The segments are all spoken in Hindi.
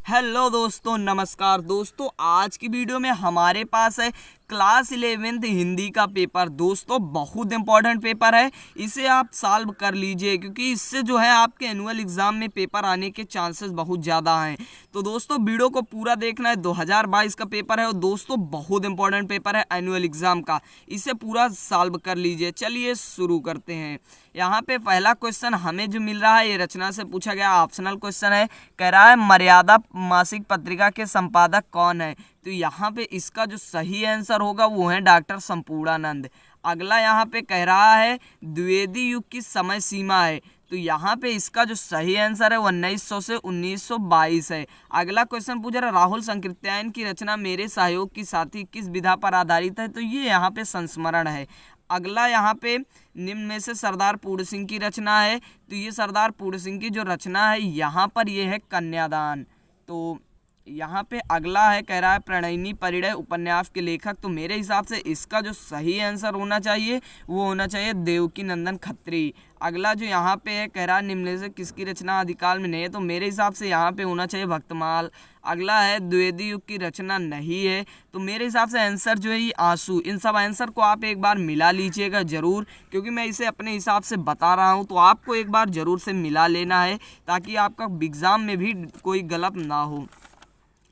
हेलो दोस्तों, नमस्कार दोस्तों। आज की वीडियो में हमारे पास है क्लास 11th हिंदी का पेपर। दोस्तों बहुत इंपॉर्टेंट पेपर है, इसे आप सॉल्व कर लीजिए क्योंकि इससे जो है आपके एनुअल एग्जाम में पेपर आने के चांसेस बहुत ज़्यादा हैं। तो दोस्तों वीडियो को पूरा देखना है। 2022 का पेपर है और दोस्तों बहुत इंपॉर्टेंट पेपर है एनुअल एग्जाम का, इसे पूरा सॉल्व कर लीजिए। चलिए शुरू करते हैं। यहाँ पे पहला क्वेश्चन हमें जो मिल रहा है ये रचना से पूछा गया ऑप्शनल क्वेश्चन है। कह रहा है मर्यादा मासिक पत्रिका के संपादक कौन है। तो यहाँ पे इसका जो सही आंसर होगा वो है डॉक्टर संपूर्णानंद। अगला यहाँ पे कह रहा है द्विवेदी युग की समय सीमा है। तो यहाँ पे इसका जो सही आंसर है वो 1900 से 1922 है। अगला क्वेश्चन पूछ रहा राहुल संकृत्यायन की रचना मेरे सहयोग की साथी किस विधा पर आधारित है। तो ये यहाँ पे संस्मरण है। अगला यहाँ पे निम्न में से सरदार पूर्ण सिंह की रचना है। तो ये सरदार पूर्ण सिंह की जो रचना है यहाँ पर ये है कन्यादान। तो यहाँ पे अगला है कह रहा है प्रणयिनी परिणय उपन्यास के लेखक। तो मेरे हिसाब से इसका जो सही आंसर होना चाहिए वो होना चाहिए देवकी नंदन खत्री। अगला जो यहाँ पे है कह रहा है निम्न से किसकी रचना आदिकाल में नहीं है। तो मेरे हिसाब से यहाँ पे होना चाहिए भक्तमाल। अगला है द्विवेदी युग की रचना नहीं है। तो मेरे हिसाब से आंसर जो है ये आंसू। इन सब आंसर को आप एक बार मिला लीजिएगा ज़रूर, क्योंकि मैं इसे अपने हिसाब से बता रहा हूँ। तो आपको एक बार ज़रूर से मिला लेना है ताकि आपका एग्ज़ाम में भी कोई गलत ना हो।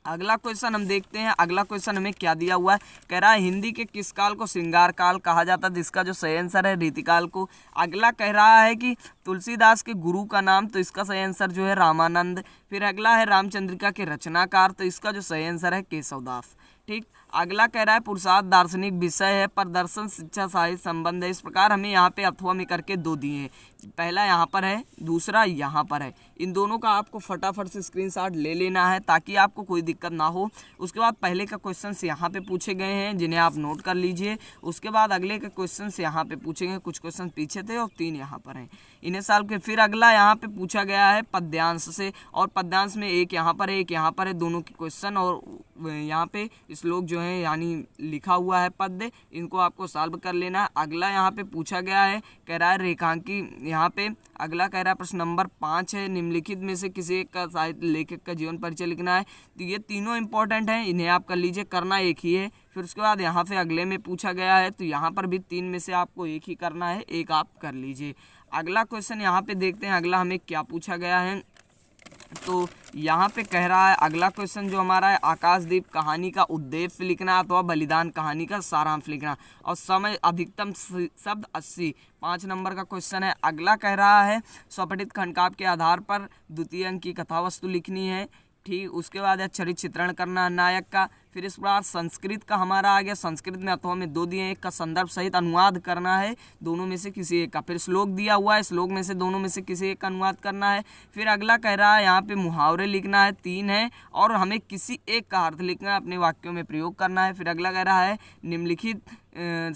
अगला क्वेश्चन हम देखते हैं। अगला क्वेश्चन हमें क्या दिया हुआ है। कह रहा है हिंदी के किस काल को श्रृंगार काल कहा जाता है। इसका जो सही आंसर है रीतिकाल को। अगला कह रहा है कि तुलसीदास के गुरु का नाम। तो इसका सही आंसर जो है रामानंद। फिर अगला है रामचंद्रिका के रचनाकार। तो इसका जो सही आंसर है केशवदास। ठीक। अगला कह रहा है पुरुषार्थ दार्शनिक विषय है पर दर्शन शिक्षा साहित्य संबंध है। इस प्रकार हमें यहाँ पे अथवा में करके दो दिए हैं। पहला यहाँ पर है, दूसरा यहाँ पर है। इन दोनों का आपको फटाफट से स्क्रीनशॉट ले लेना है ताकि आपको कोई दिक्कत ना हो। उसके बाद पहले का क्वेश्चन यहाँ पे पूछे गए हैं जिन्हें आप नोट कर लीजिए। उसके बाद अगले के क्वेश्चन यहाँ पे पूछे गए, कुछ क्वेश्चन पीछे थे और 3 यहाँ पर हैं, इन्हें सॉल्व के। फिर अगला यहाँ पे पूछा गया है पद्यांश से, और पद्यांश में एक यहाँ पर है एक यहाँ पर है, दोनों के क्वेश्चन और यहाँ पे श्लोक जो है यानी लिखा हुआ है पद्य, इनको आपको सॉल्व कर लेना। अगला यहाँ पे पूछा गया है कह रहा है रेखांकी। यहाँ पे अगला कह रहा है प्रश्न नंबर 5 है निम्नलिखित में से किसी एक का साहित्य लेखक का जीवन परिचय लिखना है। तो ये तीनों इंपॉर्टेंट हैं, इन्हें आप कर लीजिए, करना एक ही है। फिर उसके बाद यहाँ पे अगले में पूछा गया है तो यहाँ पर भी 3 में से आपको एक ही करना है, एक आप कर लीजिए। अगला क्वेश्चन यहाँ पे देखते हैं अगला हमें क्या पूछा गया है। तो यहाँ पे कह रहा है अगला क्वेश्चन जो हमारा है आकाशदीप कहानी का उद्देश्य लिखना अथवा बलिदान कहानी का सारांश लिखना, और समय अधिकतम शब्द 80। 5 नंबर का क्वेश्चन है। अगला कह रहा है स्वपठित खंडकाव्य के आधार पर द्वितीय अंक की कथा वस्तु लिखनी है। ठीक। उसके बाद है चरित्र चित्रण करना नायक का। फिर इस बार संस्कृत का हमारा आ गया, संस्कृत में अथवा में 2 दिए, एक का संदर्भ सहित अनुवाद करना है, दोनों में से किसी एक का। फिर श्लोक दिया हुआ है, श्लोक में से दोनों में से किसी एक का अनुवाद करना है। फिर अगला कह रहा है यहाँ पे मुहावरे लिखना है, 3 है, और हमें किसी एक का अर्थ लिखना है, अपने वाक्यों में प्रयोग करना है। फिर अगला कह रहा है निम्नलिखित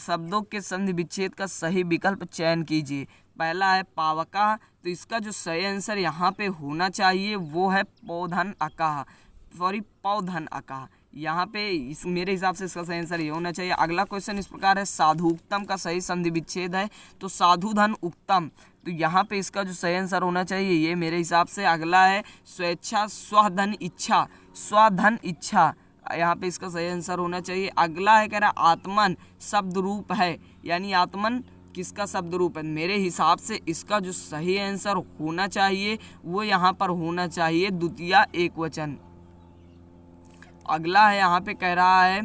शब्दों के संधि विच्छेद का सही विकल्प चयन कीजिए। पहला है पावका। तो इसका जो सही आंसर यहाँ पे होना चाहिए वो है पौधन अकाह, सॉरी पौधन अकाह। यहाँ पे इस मेरे हिसाब से इसका सही आंसर ये होना चाहिए। अगला क्वेश्चन इस प्रकार है साधुक्तम का सही संधि विच्छेद है। तो साधुधन उक्तम। तो यहाँ पे इसका जो सही आंसर होना चाहिए ये मेरे हिसाब से। अगला है स्वेच्छा स्वधन इच्छा, स्वधन इच्छा, यहाँ पे इसका सही आंसर होना चाहिए। अगला है कह रहा आत्मन शब्द रूप है, यानी आत्मन किसका शब्द रूप है। मेरे हिसाब से इसका जो सही आंसर होना चाहिए वो यहाँ पर होना चाहिए द्वितीय एकवचन। अगला है यहाँ पे कह रहा है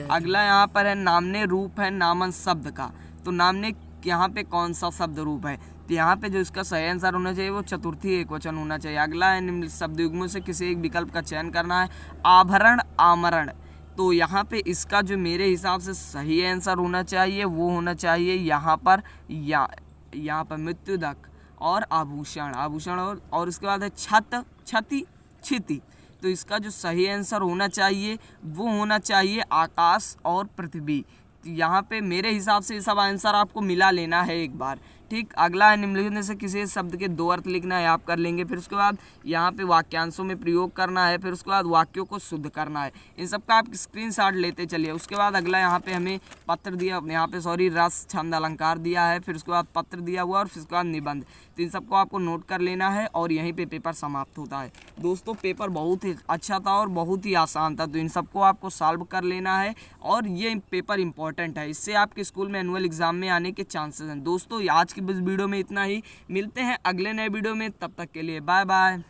अगला यहाँ पर है नामने रूप है नामन शब्द का। तो नामने यहाँ पे कौन सा शब्द रूप है। तो यहाँ पे जो इसका सही आंसर होना चाहिए वो चतुर्थी एकवचन होना चाहिए। अगला है निम्न शब्द युग्मों से किसी एक विकल्प का चयन करना है, आभरण आमरण। तो यहाँ पे इसका जो मेरे हिसाब से सही आंसर होना चाहिए वो होना चाहिए यहाँ पर यहाँ पर मृत्युदक और आभूषण, आभूषण और उसके बाद है छत छति छिति। तो इसका जो सही आंसर होना चाहिए वो होना चाहिए आकाश और पृथ्वी। तो यहाँ पे मेरे हिसाब से ये सब आंसर आपको मिला लेना है एक बार। ठीक। अगला है निम्नलिखित में से किसी शब्द के 2 अर्थ लिखना है, आप कर लेंगे। फिर उसके बाद यहाँ पे वाक्यांशों में प्रयोग करना है। फिर उसके बाद वाक्यों को शुद्ध करना है। इन सब का आप स्क्रीनशॉट लेते चलिए। उसके बाद अगला यहाँ पे हमें पत्र दिया, यहाँ पे सॉरी रस छंद अलंकार दिया है। फिर उसके बाद पत्र दिया हुआ और फिर उसके बाद निबंध। तो इन सबको आपको नोट कर लेना है और यहीं पे पेपर समाप्त होता है। दोस्तों पेपर बहुत ही अच्छा था और बहुत ही आसान था, तो इन सबको आपको सॉल्व कर लेना है और ये पेपर इंपॉर्टेंट है, इससे आपके स्कूल में एनुअल एग्जाम में आने के चांसेस हैं। दोस्तों आज की इस वीडियो में इतना ही, मिलते हैं अगले नए वीडियो में, तब तक के लिए बाय बाय।